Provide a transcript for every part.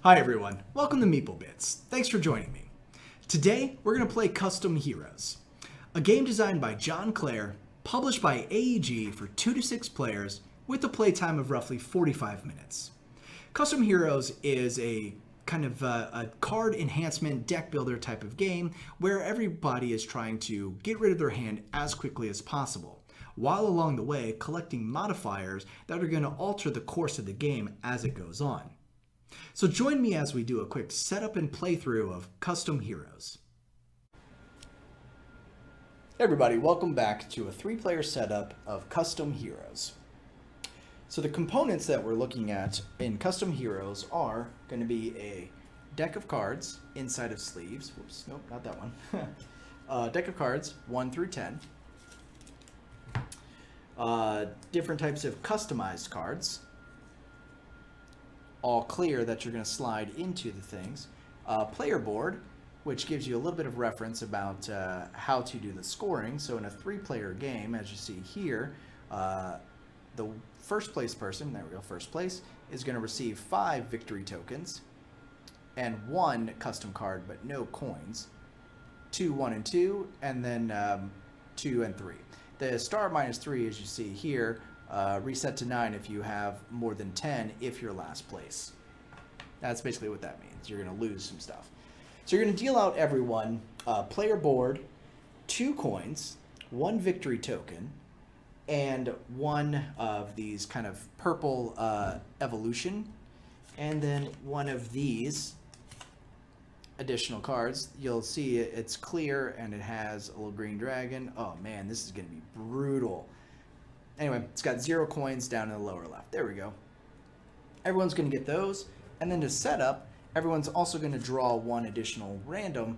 Hi everyone, welcome to Meeple Bits. Thanks for joining me. Today, we're going to play Custom Heroes, a game designed by John Clare, published by AEG for 2 to 6 players, with a playtime of roughly 45 minutes. Custom Heroes is a kind of a card enhancement deck builder type of game where everybody is trying to get rid of their hand as quickly as possible, while along the way collecting modifiers that are going to alter the course of the game as it goes on. So join me as we do a quick setup and playthrough of Custom Heroes. Hey everybody, welcome back to a 3-player setup of Custom Heroes. So the components that we're looking at in Custom Heroes are going to be a deck of cards inside of sleeves. Whoops, nope, not that one. Deck of cards 1 through 10. Different types of customized cards. All clear that you're going to slide into the things. Player board, which gives you a little bit of reference about how to do the scoring. So in a 3-player game, as you see here, the first place person, there we go, first place, is going to receive 5 victory tokens and 1 custom card, but no coins. 2, 1, and 2, and then 2 and 3. The star -3, as you see here, reset to 9 if you have more than 10 if you're last place. That's basically what that means. You're going to lose some stuff. So you're going to deal out everyone player board, 2 coins, 1 victory token, and 1 of these kind of purple evolution, and then 1 of these additional cards. You'll see it's clear and it has a little green dragon. Oh man, this is going to be brutal. Anyway, it's got 0 coins down in the lower left. There we go. Everyone's going to get those. And then to set up, everyone's also going to draw 1 additional random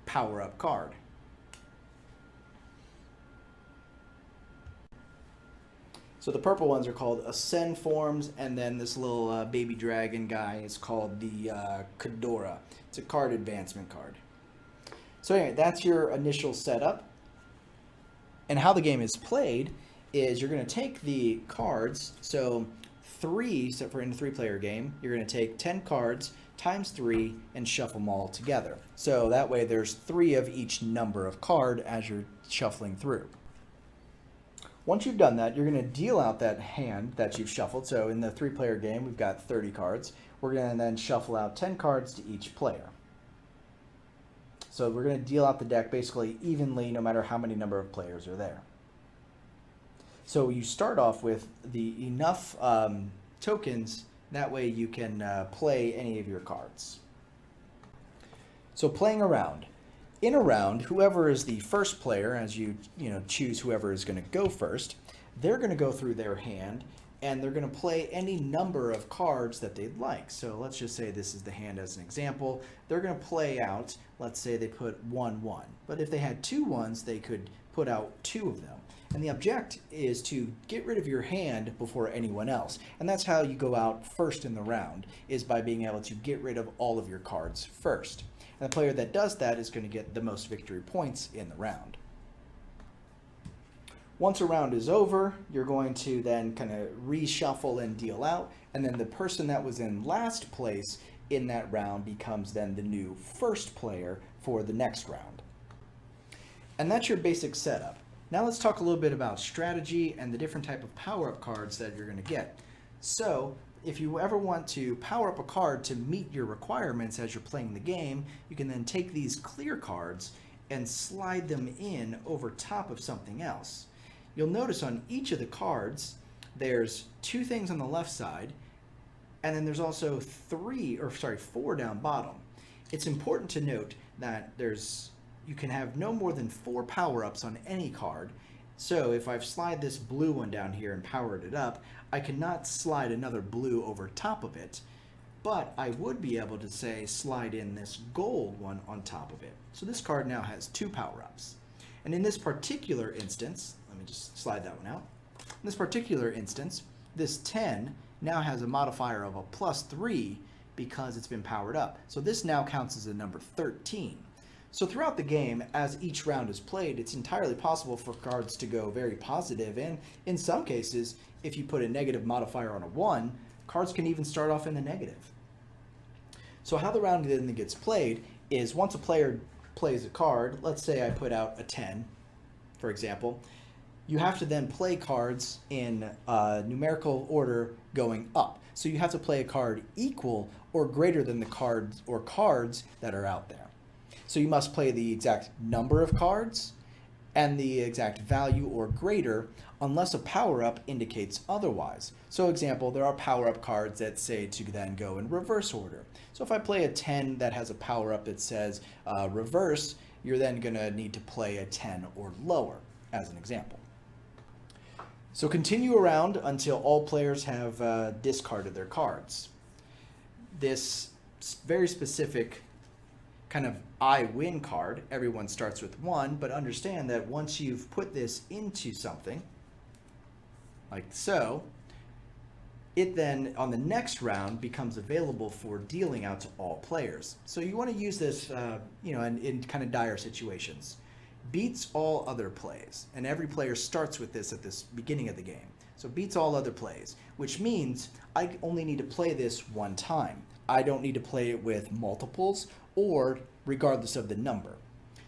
power-up card. So the purple ones are called Ascend forms, and then this little baby dragon guy is called the Kadora. It's a card advancement card. So anyway, that's your initial setup. And how the game is played is you're going to take the cards, so 3, so for in a 3-player game, you're going to take 10 cards times 3 and shuffle them all together. So that way there's 3 of each number of card as you're shuffling through. Once you've done that, you're going to deal out that hand that you've shuffled. So in the 3-player game, we've got 30 cards. We're going to then shuffle out 10 cards to each player. So we're going to deal out the deck basically evenly no matter how many number of players are there. So you start off with the enough tokens, that way you can play any of your cards. So playing around. In a round, whoever is the first player, as you choose whoever is going to go first, they're going to go through their hand and they're going to play any number of cards that they'd like. So let's just say this is the hand as an example. They're going to play out, let's say they put 1, 1. But if they had 2 1s, they could put out 2 of them. And the object is to get rid of your hand before anyone else. And that's how you go out first in the round, is by being able to get rid of all of your cards first. And the player that does that is going to get the most victory points in the round. Once a round is over, you're going to then kind of reshuffle and deal out. And then the person that was in last place in that round becomes then the new first player for the next round. And that's your basic setup. Now let's talk a little bit about strategy and the different type of power-up cards that you're going to get. So if you ever want to power up a card to meet your requirements as you're playing the game, you can then take these clear cards and slide them in over top of something else. You'll notice on each of the cards, there's 2 things on the left side, and then there's also 4 down bottom. It's important to note that you can have no more than 4 power-ups on any card. So if I slide this blue one down here and powered it up, I cannot slide another blue over top of it, but I would be able to say slide in this gold one on top of it. So this card now has 2 power-ups. And in this particular instance, let me just slide that one out. In this particular instance, this 10 now has a modifier of a +3 because it's been powered up. So this now counts as a number 13. So throughout the game, as each round is played, it's entirely possible for cards to go very positive, and in some cases, if you put a negative modifier on a 1, cards can even start off in the negative. So how the round then gets played is once a player plays a card, let's say I put out a 10, for example, you have to then play cards in numerical order going up. So you have to play a card equal or greater than the cards that are out there. So you must play the exact number of cards and the exact value or greater unless a power-up indicates otherwise. So example, there are power-up cards that say to then go in reverse order. So if I play a 10 that has a power-up that says reverse, you're then going to need to play a 10 or lower, as an example. So continue around until all players have discarded their cards. This very specific kind of I win card, everyone starts with 1, but understand that once you've put this into something, like so, it then on the next round becomes available for dealing out to all players. So you want to use this in kind of dire situations. Beats all other plays, and every player starts with this at this beginning of the game. So beats all other plays, which means I only need to play this one time. I don't need to play it with multiples or regardless of the number.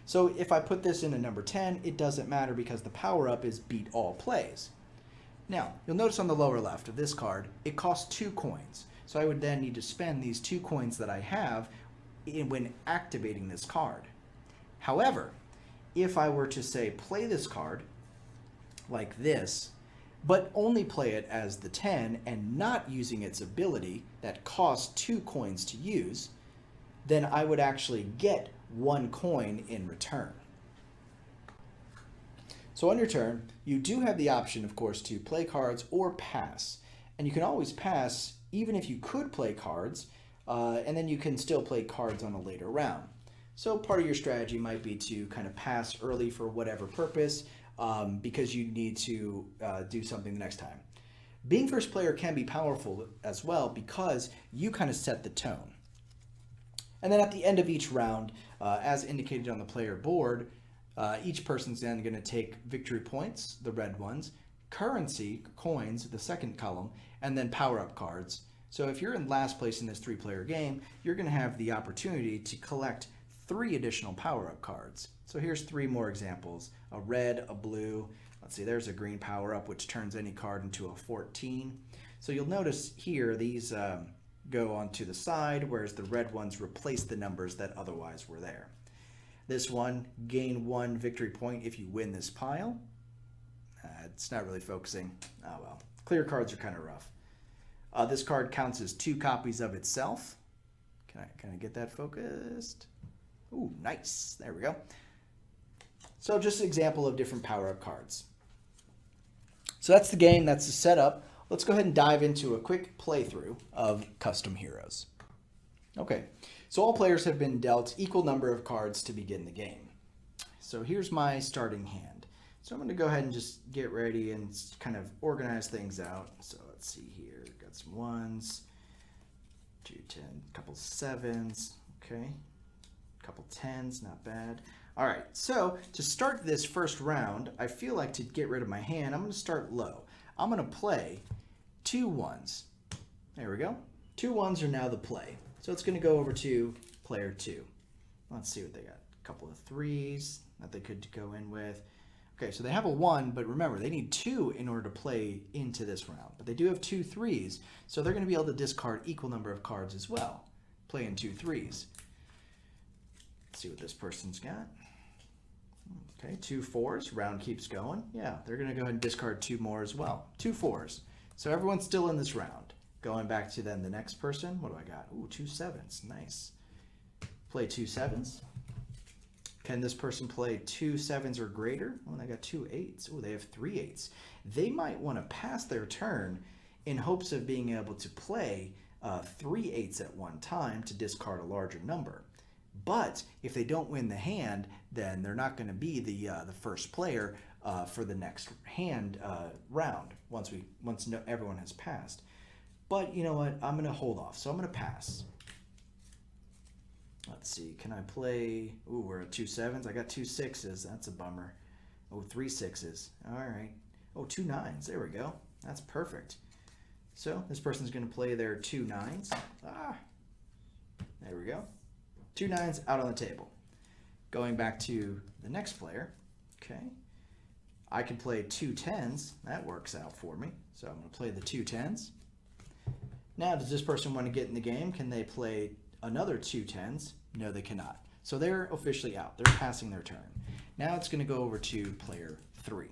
So if I put this in a number 10, it doesn't matter because the power-up is beat all plays. Now, you'll notice on the lower left of this card, it costs 2 coins. So I would then need to spend these 2 coins that I have when activating this card. However, if I were to say play this card like this, but only play it as the 10 and not using its ability that costs 2 coins to use, then I would actually get 1 coin in return. So on your turn, you do have the option, of course, to play cards or pass. And you can always pass even if you could play cards, and then you can still play cards on a later round. So part of your strategy might be to kind of pass early for whatever purpose, because you need to do something the next time. Being first player can be powerful as well because you kind of set the tone. And then at the end of each round, as indicated on the player board, each person's then going to take victory points, the red ones, currency, coins, the second column, and then power-up cards. So if you're in last place in this 3-player game, you're going to have the opportunity to collect 3 additional power-up cards. So here's 3 more examples: a red, a blue. Let's see, there's a green power-up, which turns any card into a 14. So you'll notice here these go onto the side, whereas the red ones replace the numbers that otherwise were there. This one, gain 1 victory point if you win this pile. It's not really focusing. Oh well. Clear cards are kind of rough. This card counts as 2 copies of itself. Can I get that focused? Ooh, nice. There we go. So just an example of different power-up cards. So that's the game. That's the setup. Let's go ahead and dive into a quick playthrough of Custom Heroes. Okay, so all players have been dealt equal number of cards to begin the game. So here's my starting hand. So I'm going to go ahead and just get ready and kind of organize things out. So let's see here. Got some 1s, 2 10, couple 7s, okay, couple 10s, not bad. All right, so to start this first round, I feel like to get rid of my hand, I'm going to start low. I'm going to play 2 1s. There we go. 2 1s are now the play. So it's going to go over to player 2. Let's see what they got. A couple of 3s that they could go in with. Okay, so they have a 1, but remember, they need 2 in order to play into this round. But they do have 2 3s, so they're going to be able to discard equal number of cards as well. Play in 2 3s. Let's see what this person's got. Okay, 2 4s. Round keeps going. Yeah, they're going to go ahead and discard 2 more as well. 2 4s. So everyone's still in this round. Going back to then the next person. What do I got? Ooh, 2 7s. Nice. Play 2 7s. Can this person play 2 7s or greater? Oh, they got 2 8s. Oh, they have 3 8s. They might want to pass their turn in hopes of being able to play 3 8s at one time to discard a larger number. But if they don't win the hand, then they're not going to be the first player for the next hand round once everyone has passed. But you know what? I'm going to hold off. So I'm going to pass. Let's see. Can I play? Ooh, we're at 2 7s. I got 2 6s. That's a bummer. Oh, 3 6s. All right. Oh, 2 9s. There we go. That's perfect. So this person's going to play their 2 9s. There we go. 2 9s out on the table. Going back to the next player, okay. I can play 2 10s. That works out for me. So I'm going to play the 2 10s. Now, does this person want to get in the game? Can they play another 2 10s? No, they cannot. So they're officially out. They're passing their turn. Now it's going to go over to player 3.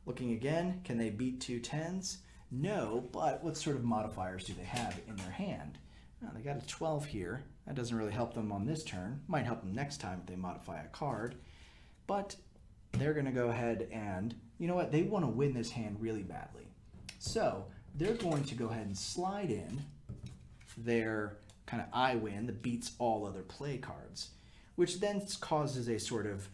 Looking again, can they beat 2 10s? No, but what sort of modifiers do they have in their hand? Well, they got a 12 here. That doesn't really help them on this turn. Might help them next time if they modify a card. But they're going to go ahead and, you know what, they want to win this hand really badly. So they're going to go ahead and slide in their kind of I win, the beats all other play cards, which then causes a sort of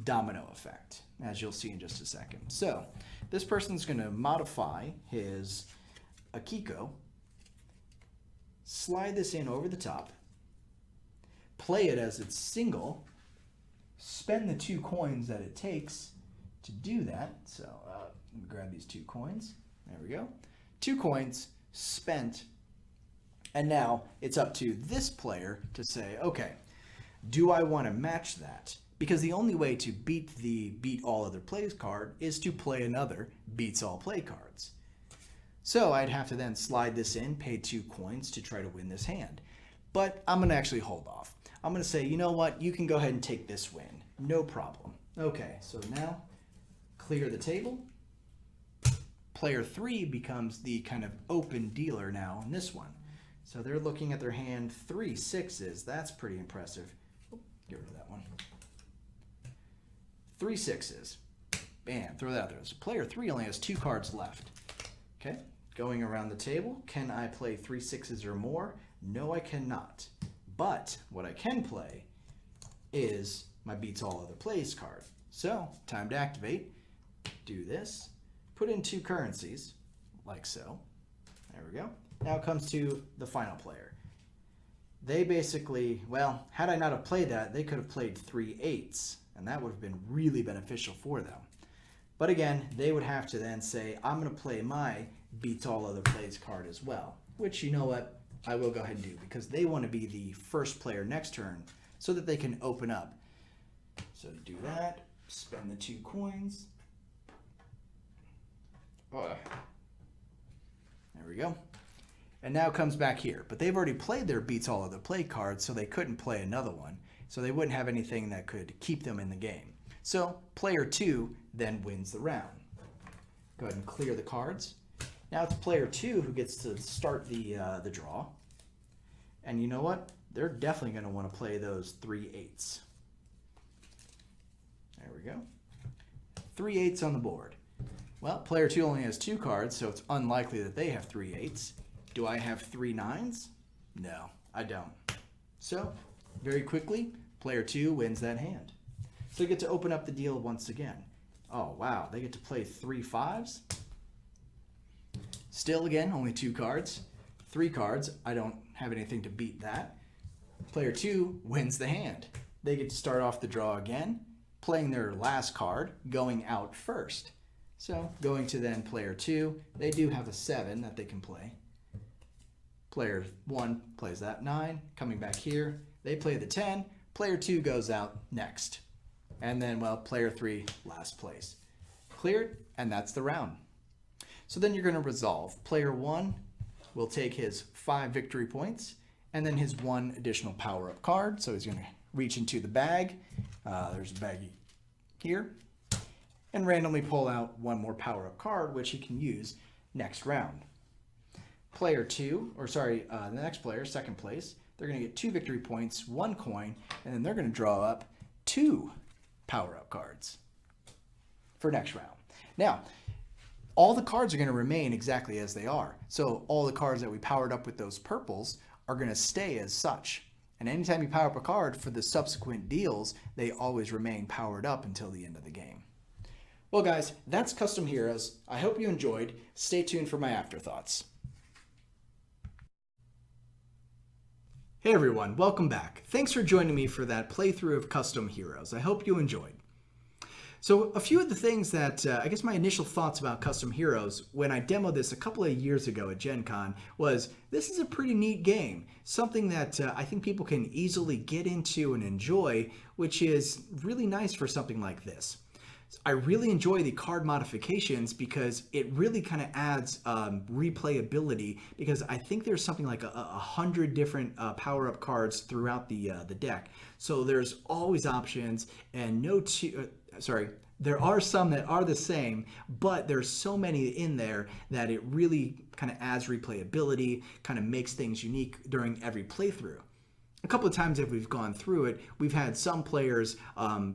domino effect, as you'll see in just a second. So this person's going to modify his Akiko, slide this in over the top, play it as its single, spend the 2 coins that it takes to do that. So let me grab these 2 coins. There we go. 2 coins spent. And now it's up to this player to say, okay, do I want to match that? Because the only way to beat the beat all other plays card is to play another beats all play cards. So I'd have to then slide this in, pay 2 coins to try to win this hand. But I'm going to actually hold off. I'm going to say, you know what? You can go ahead and take this win. No problem. Okay, so now clear the table. Player 3 becomes the kind of open dealer now in this one. So they're looking at their hand, 3 6s. That's pretty impressive. Oh, get rid of that one. 3 6s. Bam, throw that out there. So player 3 only has 2 cards left. Okay, going around the table, can I play 3 6s or more? No, I cannot. But what I can play is my beats all other plays card. So, time to activate. Do this. Put in 2 currencies, like so. There we go. Now it comes to the final player. They basically, well, had I not have played that, they could have played 3 8s, and that would have been really beneficial for them. But again, they would have to then say, I'm going to play my beats all other plays card as well, which, you know what, I will go ahead and do, because they want to be the first player next turn so that they can open up. So to do that, spend the 2 coins. There we go. And now it comes back here. But they've already played their beats all other play cards, so they couldn't play another one. So they wouldn't have anything that could keep them in the game. So player 2 then wins the round. Go ahead and clear the cards. Now it's player 2 who gets to start the draw. And you know what? They're definitely going to want to play those 3 8s. There we go. 3 8s on the board. Well, player 2 only has 2 cards, so it's unlikely that they have 3 8s. Do I have 3 9s? No, I don't. So, very quickly, player 2 wins that hand. So they get to open up the deal once again. Oh, wow, they get to play 3 5s. Still, again, only 2 cards. 3 cards, I don't have anything to beat that. Player 2 wins the hand. They get to start off the draw again, playing their last card, going out first. So, going to then player 2, they do have a 7 that they can play. Player 1 plays that 9, coming back here, they play the 10, player 2 goes out next. And then, well, player 3, last place. Cleared, and that's the round. So then you're going to resolve. Player 1 will take his 5 victory points, and then his 1 additional power-up card. So he's going to reach into the bag. There's a baggie here. And randomly pull out 1 more power-up card, which he can use next round. Player 2, or sorry, the next player, second place, they're going to get 2 victory points, 1 coin, and then they're going to draw up 2 power-up cards for next round. Now, all the cards are going to remain exactly as they are. So all the cards that we powered up with those purples are going to stay as such. And anytime you power up a card for the subsequent deals, they always remain powered up until the end of the game. Well, guys, that's Custom Heroes. I hope you enjoyed. Stay tuned for my afterthoughts. Hey everyone, welcome back. Thanks for joining me for that playthrough of Custom Heroes. I hope you enjoyed. So a few of the things that I guess my initial thoughts about Custom Heroes when I demoed this a couple of years ago at Gen Con was this is a pretty neat game. Something that I think people can easily get into and enjoy, which is really nice for something like this. I really enjoy the card modifications because it really kind of adds replayability, because I think there's something like 100 different power-up cards throughout the deck. So there's always options, and there are some that are the same, but there's so many in there that it really kind of adds replayability, kind of makes things unique during every playthrough. A couple of times as we've gone through it, we've had some players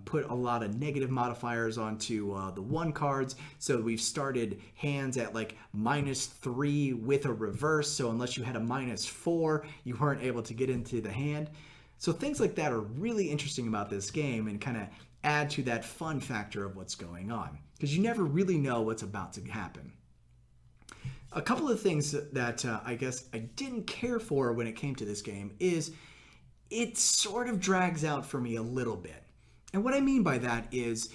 put a lot of negative modifiers onto the 1 cards. So we've started hands at like -3 with a reverse. So unless you had a -4, you weren't able to get into the hand. So things like that are really interesting about this game and kind of add to that fun factor of what's going on, because you never really know what's about to happen. A couple of things that I guess I didn't care for when it came to this game is it sort of drags out for me a little bit. And what I mean by that is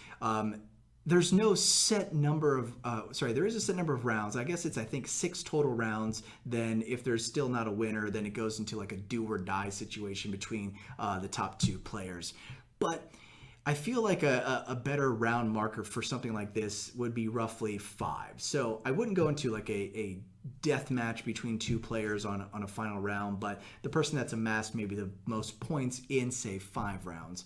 there's no set number of, there is a set number of rounds. I guess it's, I think, 6 total rounds. Then if there's still not a winner, then it goes into like a do or die situation between the top 2 players. But I feel like a better round marker for something like this would be roughly 5. So I wouldn't go into like a death match between 2 players on a final round, but the person that's amassed maybe the most points in, say, 5 rounds.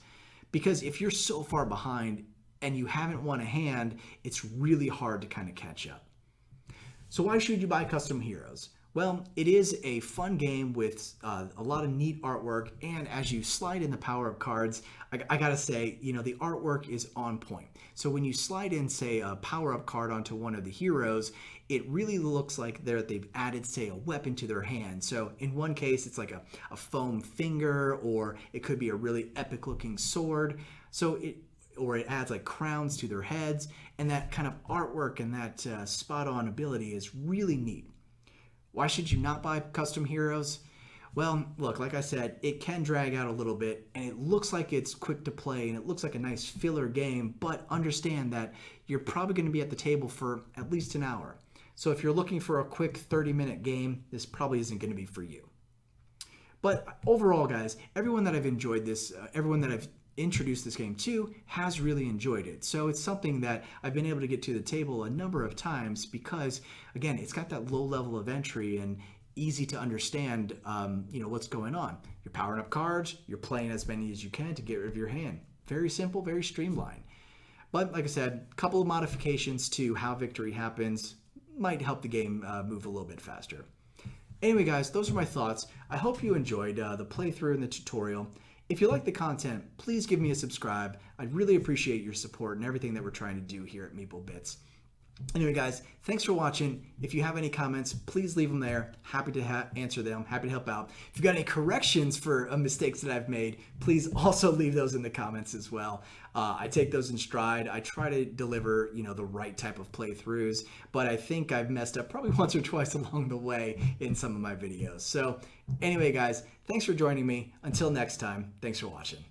Because if you're so far behind and you haven't won a hand, it's really hard to kind of catch up. So why should you buy Custom Heroes? Well, it is a fun game with a lot of neat artwork, and as you slide in the power-up cards, I gotta say, you know, the artwork is on point. So when you slide in, say, a power-up card onto one of the heroes, it really looks like they've added, say, a weapon to their hand. So in one case, it's like a foam finger, or it could be a really epic-looking sword. So it adds like crowns to their heads, and that kind of artwork and that spot-on ability is really neat. Why should you not buy Custom Heroes? Well, look, like I said, it can drag out a little bit, and it looks like it's quick to play, and it looks like a nice filler game, but understand that you're probably going to be at the table for at least an hour. So if you're looking for a quick 30-minute game, this probably isn't going to be for you. But overall, guys, everyone that I've enjoyed this, everyone that I've introduced this game to has really enjoyed it. So it's something that I've been able to get to the table a number of times because, again, it's got that low level of entry and easy to understand, what's going on. You're powering up cards, you're playing as many as you can to get rid of your hand. Very simple, very streamlined. But like I said, a couple of modifications to how victory happens might help the game move a little bit faster. Anyway, guys, those are my thoughts. I hope you enjoyed the playthrough and the tutorial. If you like the content, please give me a subscribe. I'd really appreciate your support and everything that we're trying to do here at Meeple Bits. Anyway, guys, thanks for watching. If you have any comments, please leave them there. Happy to answer them. Happy to help out. If you've got any corrections for mistakes that I've made, please also leave those in the comments as well. I take those in stride. I try to deliver, the right type of playthroughs, but I think I've messed up probably once or twice along the way in some of my videos. So anyway, guys, thanks for joining me. Until next time, thanks for watching.